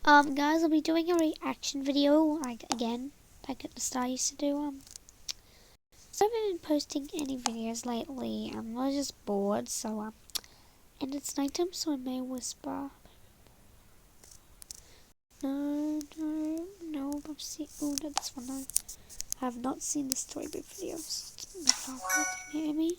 Guys, I'll be doing a reaction video, like, again, like at the start I used to do, so I haven't been posting any videos lately, I was just bored, so, and it's nighttime, so I may whisper. No, I've seen, oh, not this one, no. I have not seen the Storybook videos. Can you hear me?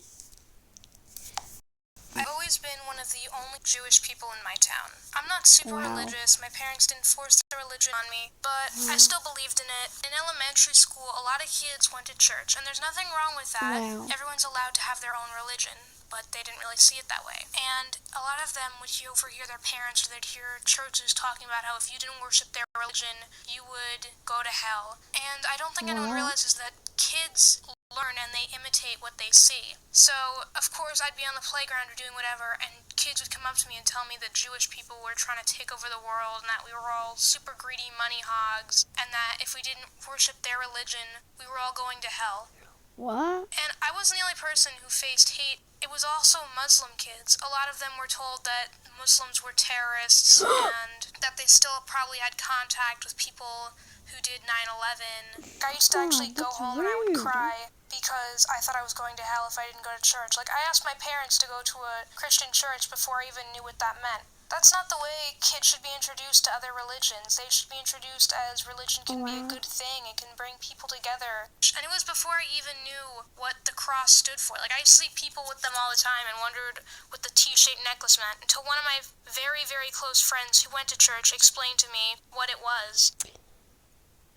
I've always been one of the only Jewish people in my town. I'm not super religious, my parents didn't force their religion on me, but I still believed in it. In elementary school, a lot of kids went to church, and there's nothing wrong with that. Everyone's allowed to have their own religion, but they didn't really see it that way. And a lot of them would overhear their parents, or they'd hear churches talking about how if you didn't worship their religion, you would go to hell. And I don't think anyone realizes that kids learn and they imitate what they see. So, of course, I'd be on the playground or doing whatever, and kids would come up to me and tell me that Jewish people were trying to take over the world, and that we were all super greedy money hogs, and that if we didn't worship their religion, we were all going to hell. What? And I wasn't the only person who faced hate. It was also Muslim kids. A lot of them were told that Muslims were terrorists and that they still probably had contact with people who did 9/11. I used to actually go home and I would cry because I thought I was going to hell if I didn't go to church. Like, I asked my parents to go to a Christian church before I even knew what that meant. That's not the way kids should be introduced to other religions. They should be introduced as religion can be a good thing. It can bring people together. And it was before I even knew what the cross stood for. Like, I used to see people with them all the time and wondered what the T-shaped necklace meant, until one of my very, very close friends who went to church explained to me what it was.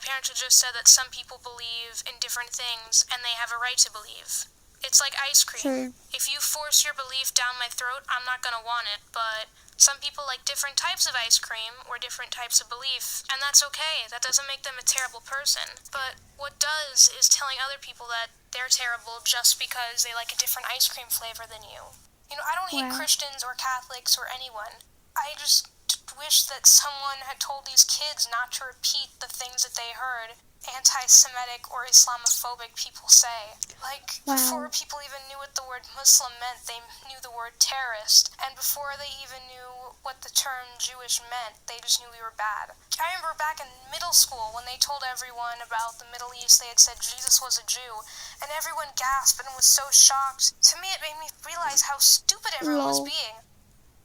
Parents had just said that some people believe in different things and they have a right to believe. It's like ice cream. Sure. If you force your belief down my throat, I'm not gonna want it, but some people like different types of ice cream or different types of belief, and that's okay. That doesn't make them a terrible person. But what does is telling other people that they're terrible just because they like a different ice cream flavor than you. You know, I don't hate Christians or Catholics or anyone. I just wish that someone had told these kids not to repeat the things that they heard anti-Semitic or Islamophobic people say. Like, before people even knew what the word Muslim meant, they knew the word terrorist. And before they even knew what the term Jewish meant, they just knew we were bad. I remember back in middle school when they told everyone about the Middle East, they had said Jesus was a Jew, and everyone gasped and was so shocked. To me, it made me realize how stupid everyone was being.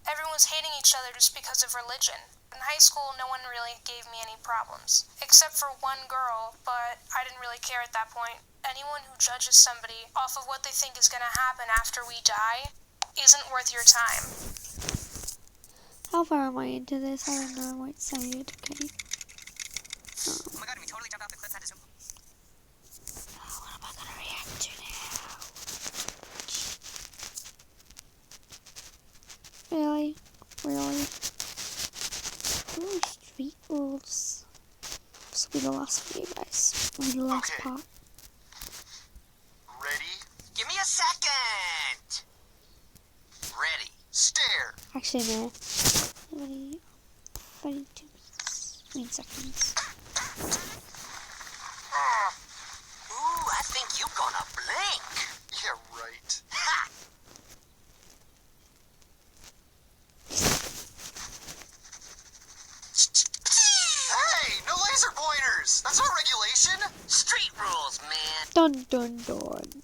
Everyone was hating each other just because of religion. In high school, no one really gave me any problems, except for one girl, but I didn't really care at that point. Anyone who judges somebody off of what they think is going to happen after we die isn't worth your time. How far am I into this? I don't know. I might say it, okay. Oh my god, we totally jumped off the cliff. That is so... What am I going to react to now? Really? Ooh, Street Rules. This will be the last video, guys. This will be the last part. Ready? Give me a second! Ready. Stare! Actually, no. 32 seconds. Ooh, I think you're gonna blink. Yeah, right. Ha! Hey, no laser pointers! That's not regulation! Street rules, man! Dun dun dun.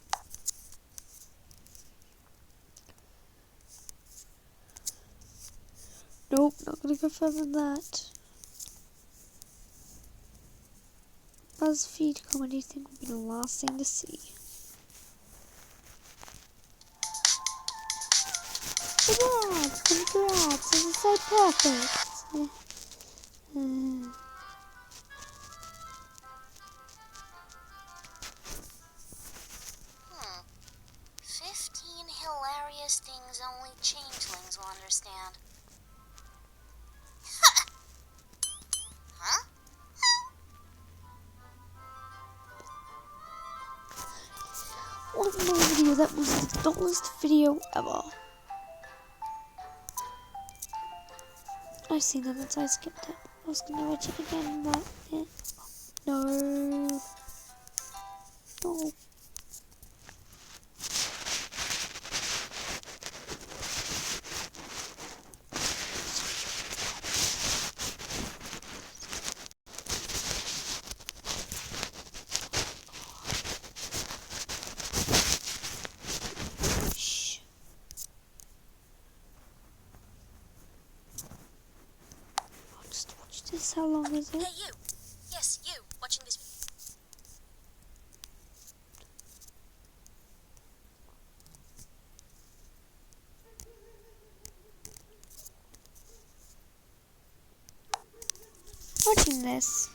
Nope, not gonna go further than that. BuzzFeed comedy thing will be the last thing to see. Congrats, this is so perfect. 15 hilarious things only changelings will understand. Huh? One more video that was the dullest video ever. I've seen that, so I skipped it. I was gonna watch it again, but no. No. this? How long is it? Hey, you! Yes, you, watching this video. Watching this.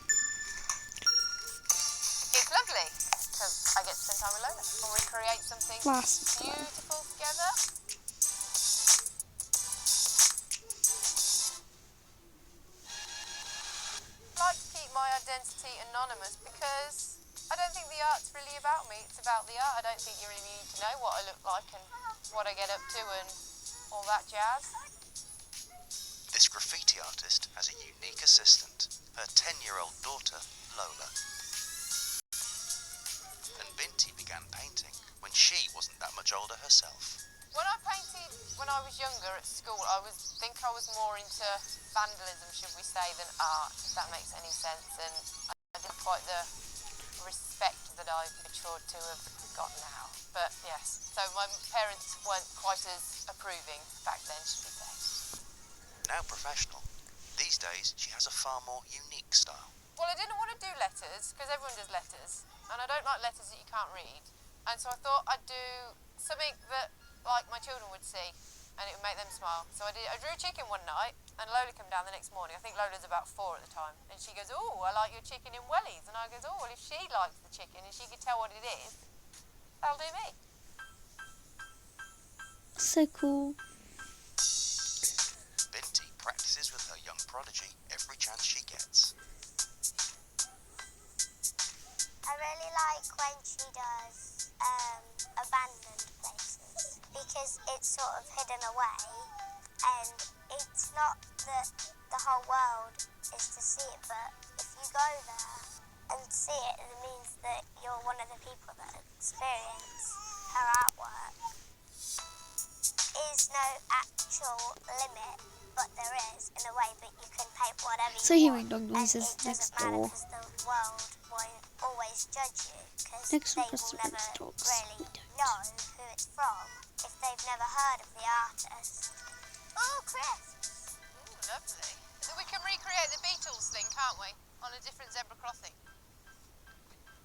It's lovely because I get to spend time with Lola and we create something Last one. beautiful together. I like to keep my identity anonymous because I don't think the art's really about me, it's about the art. I don't think you really need to know what I look like and what I get up to and all that jazz. This graffiti artist has a unique assistant, her 10-year-old daughter, Lola. And Binti began painting when she wasn't that much older herself. When I painted when I was younger at school, I think I was more into vandalism, should we say, than art, if that makes any sense. And I didn't quite the respect that I've matured to have got now. But yes, so my parents weren't quite as approving back then, should we say. Now professional, these days she has a far more unique style. Well, I didn't want to do letters, because everyone does letters, and I don't like letters that you can't read. And so I thought I'd do something that, like, my children would see, and it would make them smile. So I drew a chicken one night, and Lola came down the next morning. I think Lola's about 4 at the time. And she goes, "Oh, I like your chicken in wellies." And I goes, "Oh, well, if she likes the chicken and she could tell what it is, that'll do me." So cool. Binti practices with her young prodigy every chance she gets. I really like when she does abandoned places because it's sort of hidden away and it's not that the whole world is to see it, but if you go there and see it, it means that you're one of the people that experience her artwork. Is no actual limit, but there is in a way, but you can paint whatever you So hearing want. dog noises and it next doesn't matter door. because the world won't always judge you because Next they door is will the never dogs. really We don't. know who it's from if they've never heard of the artist. Oh, Chris! Ooh, lovely. So we can recreate the Beatles thing, can't we? On a different zebra crossing.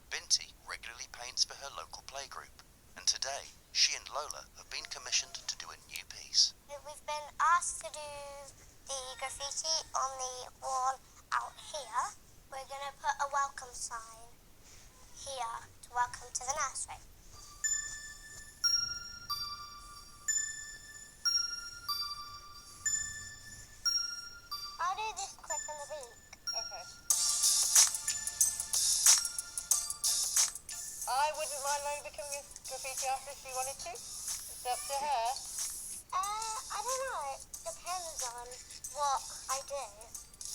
Binti regularly paints for her local playgroup, and today she and Lola have been commissioned to do a new piece. We've been asked to do the graffiti on the wall out here. We're going to put a welcome sign here to welcome to the nursery. I'll do this quick on the beak. Okay. I wouldn't mind Lola becoming a graffiti artist if she wanted to. It's up to her. I don't know. It depends on what I do,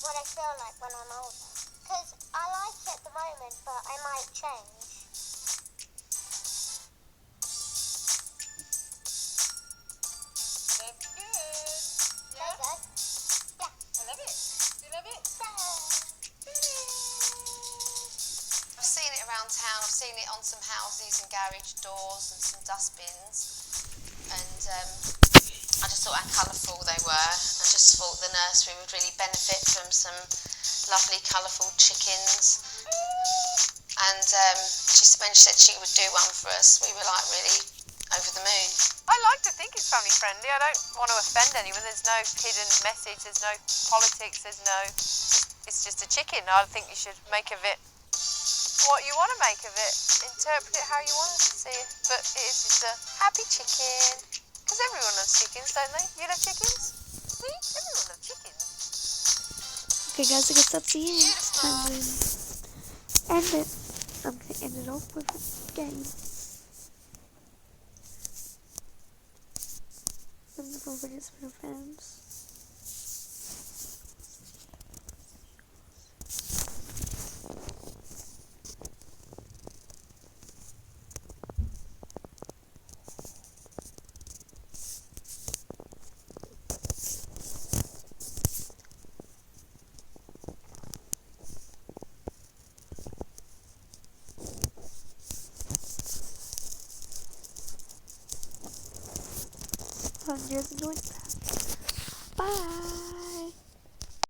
what I feel like when I'm older. Because I like it at the moment, but I might change. That's good. Very Yeah? good. Yeah. I love it. Do you love it? I've seen it around town. I've seen it on some houses and garage doors and some dustbins. And I just thought how colourful they were. I just thought the nursery would really benefit from some lovely colourful chickens. And when she said she would do one for us, we were like really over the moon. I like to think it's family friendly. I don't want to offend anyone. There's no hidden message. There's no politics. There's no... It's just a chicken. I think you should make of it what you want to make of it. Interpret it how you want to see it. But it is just a happy chicken. Because everyone loves chickens, don't they? You love chickens? See? Everyone loves chickens. Okay guys, I guess that's the end. It's time to end it. I'm going to end it off with a game. Wonderful videos for fans. Hope you guys enjoyed that. Bye.